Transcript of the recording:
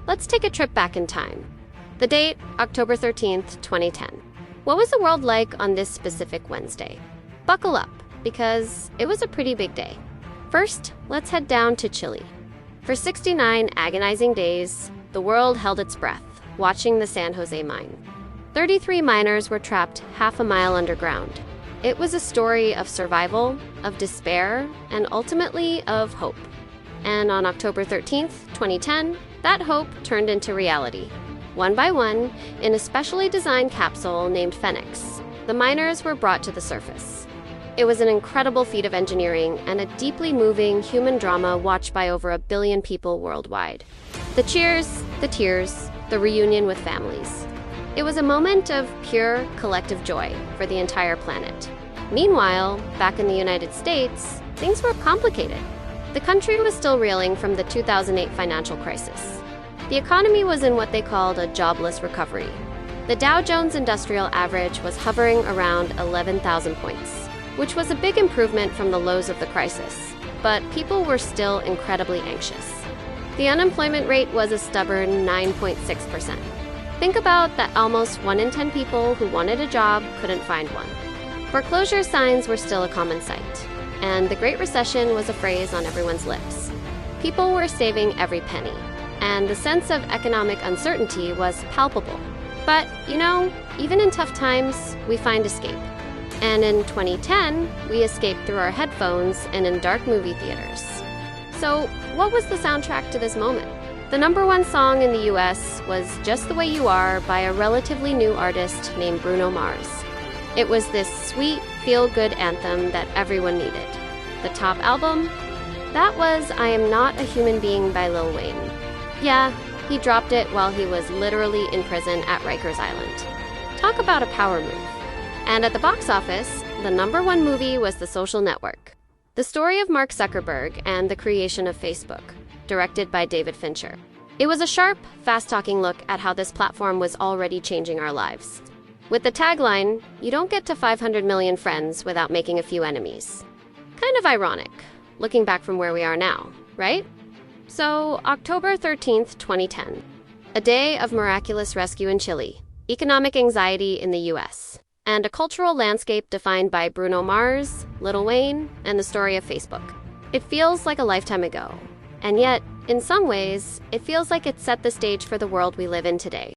Let's take a trip back in time. The date, October 13th, 2010. What was the world like on this specific Wednesday? Buckle up, because it was a pretty big day. First, let's head down to Chile. For 69 agonizing days, the world held its breath, watching the San Jose mine. 33 miners were trapped half a mile underground. It was a story of survival, of despair, and ultimately of hope. And on October 13th, 2010, that hope turned into reality. One by one, in a specially designed capsule named Phoenix, the miners were brought to the surface. It was an incredible feat of engineering and a deeply moving human drama watched by over 1 billion people worldwide. The cheers, the tears, the reunion with families. It was a moment of pure collective joy for the entire planet. Meanwhile, back in the United States, things were complicated. The country was still reeling from the 2008 financial crisis. The economy was in what they called a jobless recovery. The Dow Jones Industrial Average was hovering around 11,000 points, which was a big improvement from the lows of the crisis, but people were still incredibly anxious. The unemployment rate was a stubborn 9.6%. Think about that almost 1 in 10 people who wanted a job couldn't find one. Foreclosure signs were still a common sight, and the Great Recession was a phrase on everyone's lips. People were saving every penny, and the sense of economic uncertainty was palpable. But, even in tough times, we find escape. And in 2010, we escaped through our headphones and in dark movie theaters. So, what was the soundtrack to this moment? The #1 song in the US was Just the Way You Are by a relatively new artist named Bruno Mars. It was this sweet, feel-good anthem that everyone needed. The top album? That was I Am Not a Human Being by Lil Wayne. Yeah, he dropped it while he was literally in prison at Rikers Island. Talk about a power move. And at the box office, the #1 movie was The Social Network, the story of Mark Zuckerberg and the creation of Facebook, directed by David Fincher. It was a sharp, fast-talking look at how this platform was already changing our lives. With the tagline, you don't get to 500 million friends without making a few enemies. Kind of ironic, looking back from where we are now, right? So, October 13th, 2010. A day of miraculous rescue in Chile, economic anxiety in the US, and a cultural landscape defined by Bruno Mars, Lil Wayne, and the story of Facebook. It feels like a lifetime ago, and yet, in some ways, it feels like it set the stage for the world we live in today.